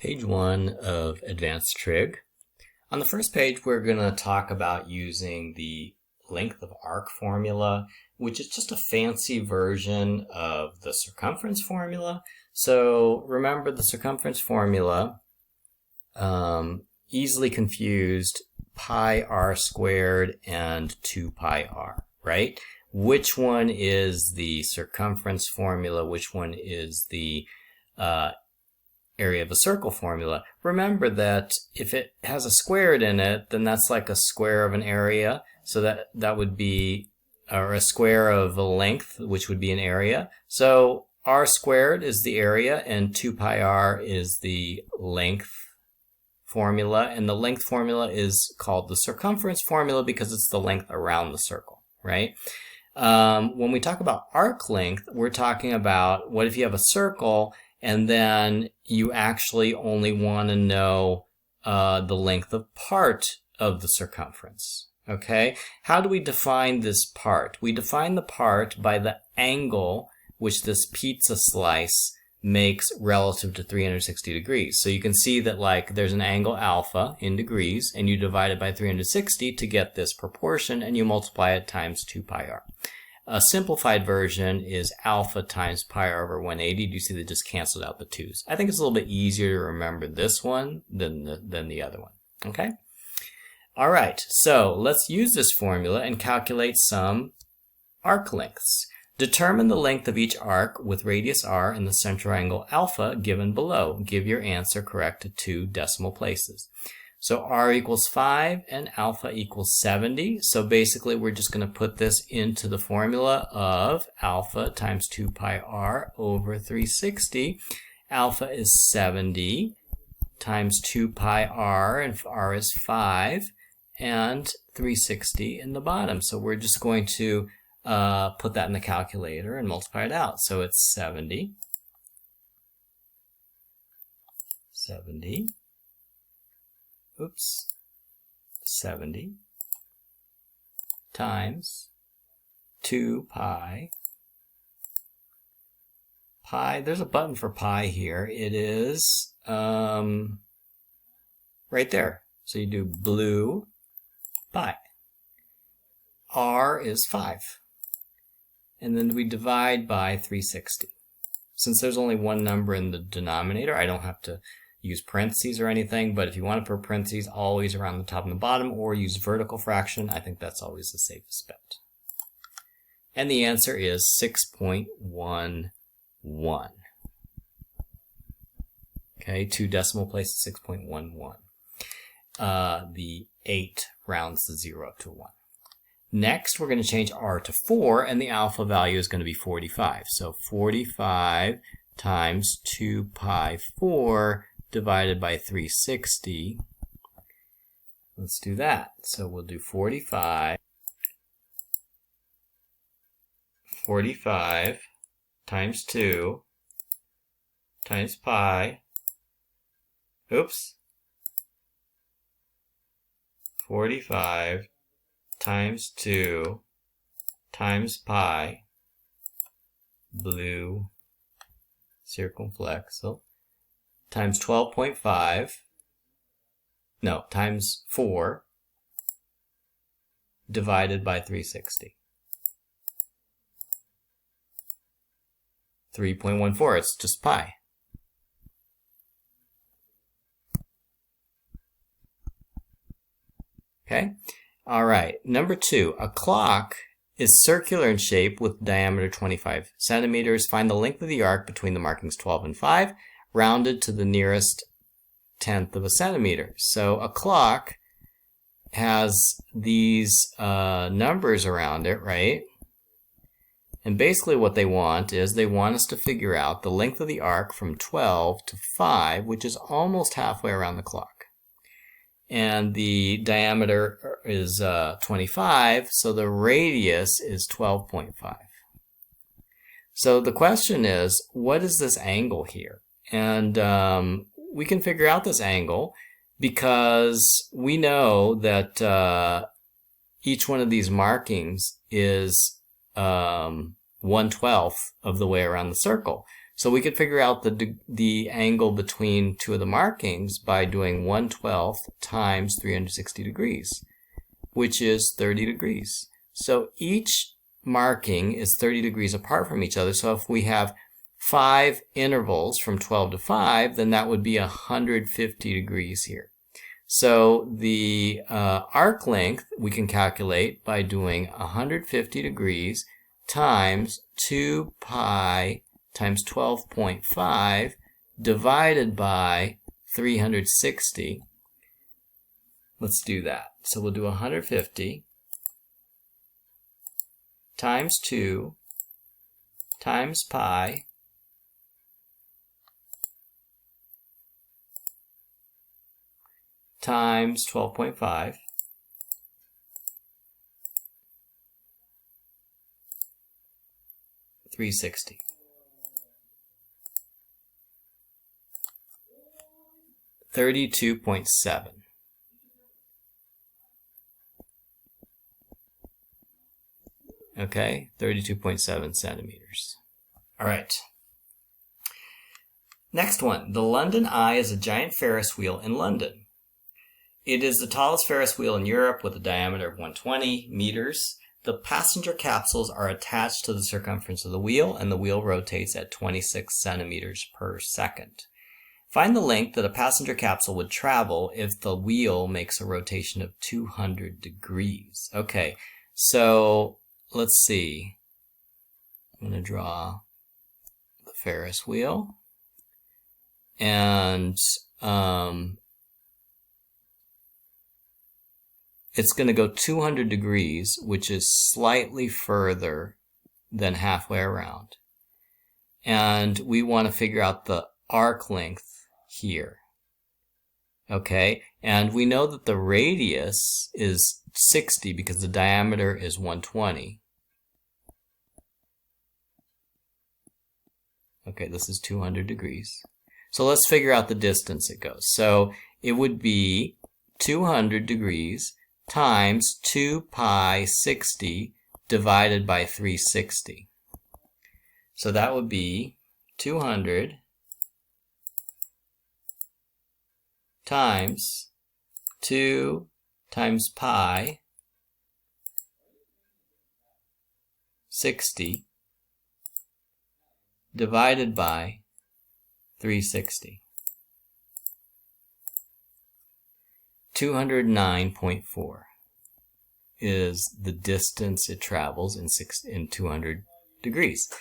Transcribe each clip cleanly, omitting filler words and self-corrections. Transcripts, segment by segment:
Page 1 of Advanced Trig. On the first page, we're going to talk about using the length of arc formula, which is just a fancy version of the circumference formula. So remember, the circumference formula, easily confused pi r squared and 2 pi r, right? Which one is the circumference formula? Which one is the area of a circle formula? Remember that if it has a squared in it, then that's like a square of an area. So that would be, or a square of a length, which would be an area. So r squared is the area and 2 pi r is the length formula. And the length formula is called the circumference formula because it's the length around the circle, right? When we talk about arc length, we're talking about what if you have a circle and then you actually only want to know the length of part of the circumference. Okay? How do we define this part? We define the part by the angle which this pizza slice makes relative to 360 degrees. So you can see that like there's an angle alpha in degrees and you divide it by 360 to get this proportion and you multiply it times 2 pi r. A simplified version is alpha times pi r over 180. Do you see they just canceled out the 2's? I think it's a little bit easier to remember this one than the other one. Okay? All right, so let's use this formula and calculate some arc lengths. Determine the length of each arc with radius r and the central angle alpha given below. Give your answer correct to 2 decimal places. So r equals 5 and alpha equals 70. So basically we're just going to put this into the formula of alpha times 2 pi r over 360. Alpha is 70 times 2 pi r, and r is 5, and 360 in the bottom. So we're just going to put that in the calculator and multiply it out. So it's 70 times 2 pi. There's a button for pi here. It is right there. So you do blue pi. R is 5. And then we divide by 360. Since there's only one number in the denominator, I don't have to use parentheses or anything, but if you want to put parentheses always around the top and the bottom or use vertical fraction, I think that's always the safest bet. And the answer is 6.11. Okay, 2 decimal places, 6.11. The 8 rounds the 0 up to 1. Next, we're going to change r to 4, and the alpha value is going to be 45. So 45 times 2 pi 4 divided by 360. Let's do that. So we'll do 45 times 2 times pi. 45 times 2 times pi, blue circumflexel, times 12.5, no, times 4, divided by 360. 3.14, it's just pi. Okay? All right, number 2, a clock is circular in shape with diameter 25 centimeters. Find the length of the arc between the markings 12 and 5, rounded to the nearest tenth of a centimeter. So a clock has these numbers around it, right? And basically what they want is they want us to figure out the length of the arc from 12 to 5, which is almost halfway around the clock. And the diameter is 25, so the radius is 12.5. So the question is, what is this angle here? And we can figure out this angle because we know that each one of these markings is 1/12 of the way around the circle. So we could figure out the angle between two of the markings by doing 1/12 times 360 degrees, which is 30 degrees. So each marking is 30 degrees apart from each other. So if we have 5 intervals from 12 to 5, then that would be 150 degrees here. So the arc length we can calculate by doing 150 degrees times 2 pi times 12.5 divided by 360. Let's do that. So we'll do 150 times 2 times pi times 12.5 360. $32.7. Okay, 32.7 centimeters. All right. Next one. The London Eye is a giant Ferris wheel in London. It is the tallest Ferris wheel in Europe with a diameter of 120 meters. The passenger capsules are attached to the circumference of the wheel, and the wheel rotates at 26 centimeters per second. Find the length that a passenger capsule would travel if the wheel makes a rotation of 200 degrees. Okay, so let's see. I'm going to draw the Ferris wheel. And it's going to go 200 degrees, which is slightly further than halfway around. And we want to figure out the arc length here. Okay, and we know that the radius is 60 because the diameter is 120. Okay, this is 200 degrees. So let's figure out the distance it goes. So it would be 200 degrees times 2 pi 60 divided by 360. So that would be 200 times 2 times pi 60 divided by 360. 209.4 is the distance it travels in 200 degrees.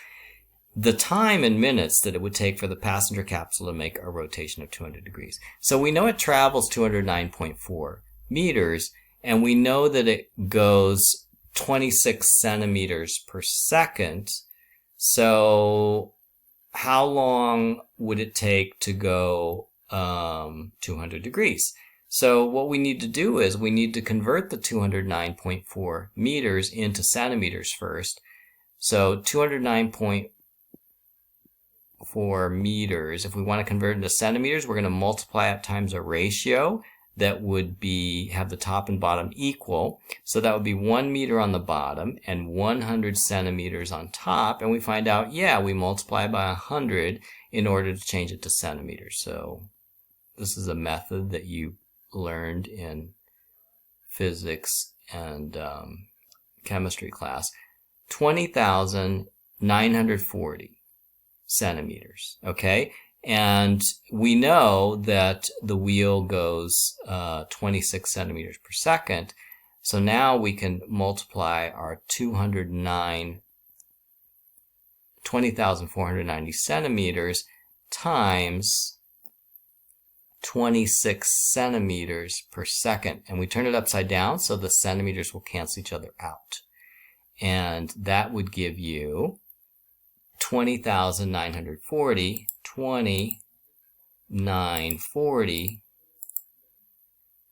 The time in minutes that it would take for the passenger capsule to make a rotation of 200 degrees. So we know it travels 209.4 meters, and we know that it goes 26 centimeters per second. So how long would it take to go 200 degrees? So what we need to do is we need to convert the 209.4 meters into centimeters first. So 209.4 meters, if we want to convert it into centimeters, we're going to multiply it times a ratio that would have the top and bottom equal. So that would be 1 meter on the bottom and 100 centimeters on top. And we find out, yeah, we multiply by 100 in order to change it to centimeters. So this is a method that you learned in physics and chemistry class. 20,940 centimeters, okay? And we know that the wheel goes 26 centimeters per second. So now we can multiply our 20,490 centimeters times 26 centimeters per second. And we turn it upside down so the centimeters will cancel each other out. And that would give you 20,940, 20,940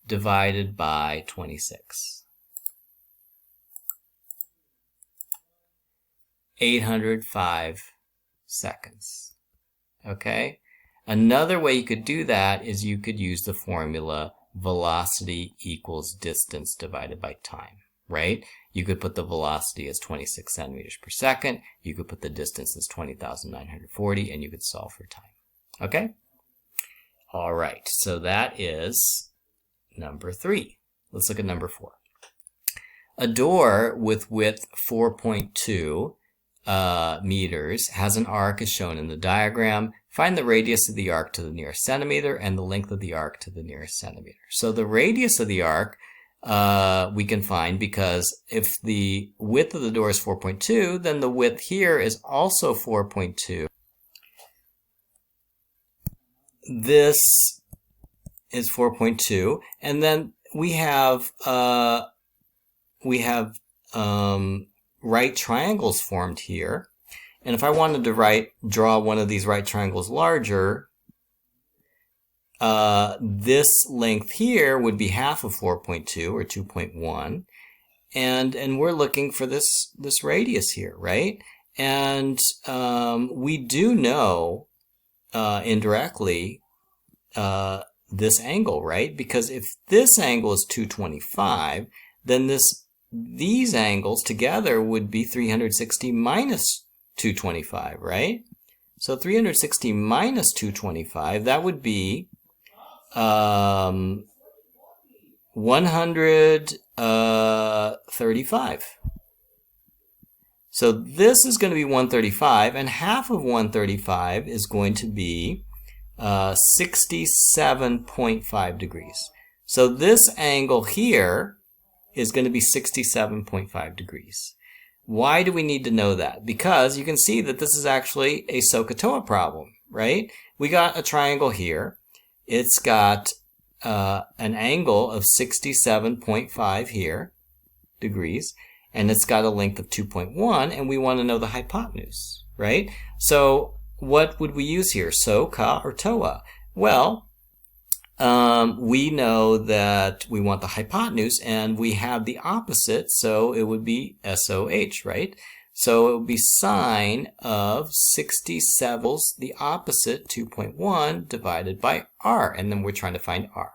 divided by 26. 805 seconds. Okay? Another way you could do that is you could use the formula velocity equals distance divided by time. right? You could put the velocity as 26 centimeters per second. You could put the distance as 20,940, and you could solve for time. Okay? All right, so that is number 3. Let's look at number 4. A door with width 4.2 meters has an arc as shown in the diagram. Find the radius of the arc to the nearest centimeter and the length of the arc to the nearest centimeter. So the radius of the arc we can find because if the width of the door is 4.2, then the width here is also 4.2. This is 4.2, and then we have right triangles formed here. And if I wanted to draw one of these right triangles larger, this length here would be half of 4.2 or 2.1. And we're looking for this radius here, right? And we do know indirectly this angle, right? Because if this angle is 225, then these angles together would be 360 minus 225, right? So 360 minus 225, that would be 135. So this is going to be 135, and half of 135 is going to be 67.5 degrees. So this angle here is going to be 67.5 degrees. Why do we need to know that? Because you can see that this is actually a SOHCAHTOA problem, right? We got a triangle here. It's got an angle of 67.5 here, degrees, and it's got a length of 2.1, and we want to know the hypotenuse, right? So what would we use here, SO, CA, or TOA? Well, we know that we want the hypotenuse, and we have the opposite, so it would be SOH, right? So it would be sine of 67, the opposite, 2.1, divided by r, and then we're trying to find r.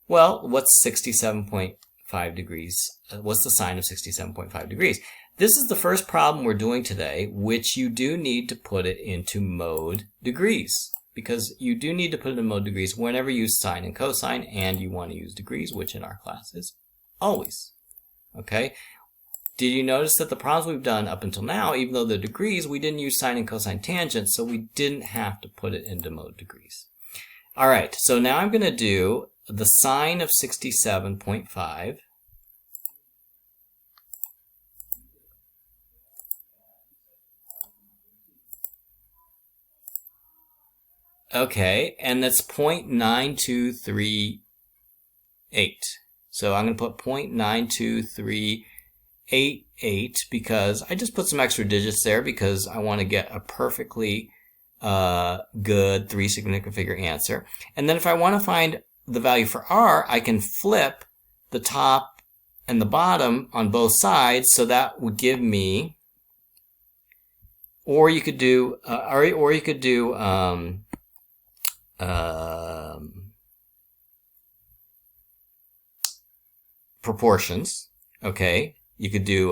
Well, what's 67.5 degrees? What's the sine of 67.5 degrees? This is the first problem we're doing today, which you do need to put it into mode degrees, because you do need to put it in mode degrees whenever you use sine and cosine, and you want to use degrees, which in our class is always. Okay? Did you notice that the problems we've done up until now, even though they're degrees, we didn't use sine and cosine tangents, so we didn't have to put it into mode degrees. All right, so now I'm going to do the sine of 67.5. Okay, and that's 0.9238. So I'm going to put 0.92388 because I just put some extra digits there because I want to get a perfectly good 3 significant figure answer. And then if I want to find the value for r, I can flip the top and the bottom on both sides, so that would give me, or you could do proportions, okay? You could do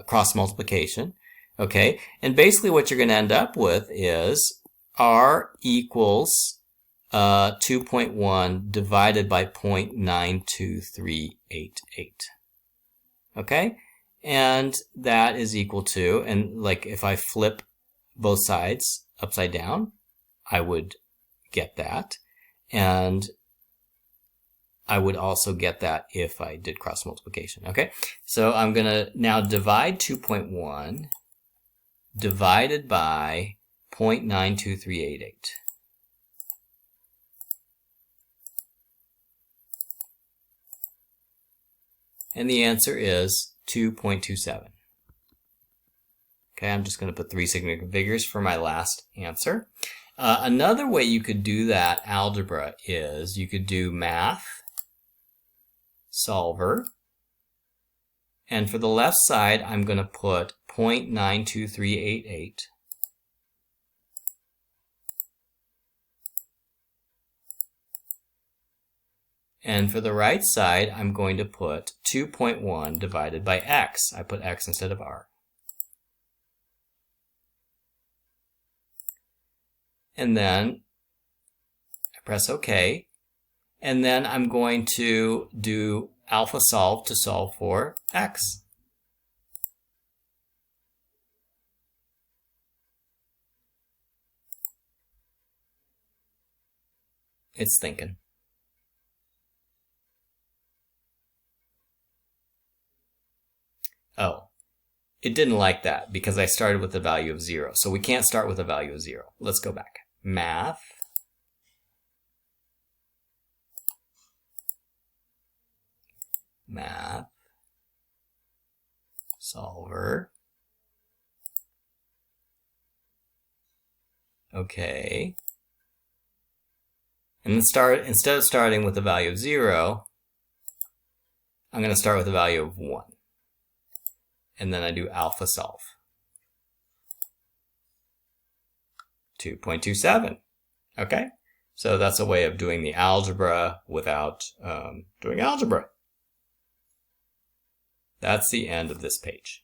cross multiplication, okay? And basically what you're going to end up with is r equals 2.1 divided by 0.92388, okay? And that is equal to, and like if I flip both sides upside down, I would get that, and I would also get that if I did cross multiplication, okay? So I'm going to now divide 2.1 divided by 0.92388. And the answer is 2.27. Okay, I'm just going to put 3 significant figures for my last answer. Another way you could do that algebra is you could do math solver, and for the left side I'm going to put 0.92388, And for the right side, I'm going to put 2.1 divided by x. I put x instead of r. And then I press OK. And then I'm going to do alpha solve to solve for x. It's thinking. Oh, it didn't like that because I started with the value of 0. So we can't start with a value of 0. Let's go back. Math. Math. Solver. Okay. And then instead of starting with the value of 0, I'm going to start with the value of 1. And then I do alpha solve. 2.27. Okay? So that's a way of doing the algebra without doing algebra. That's the end of this page.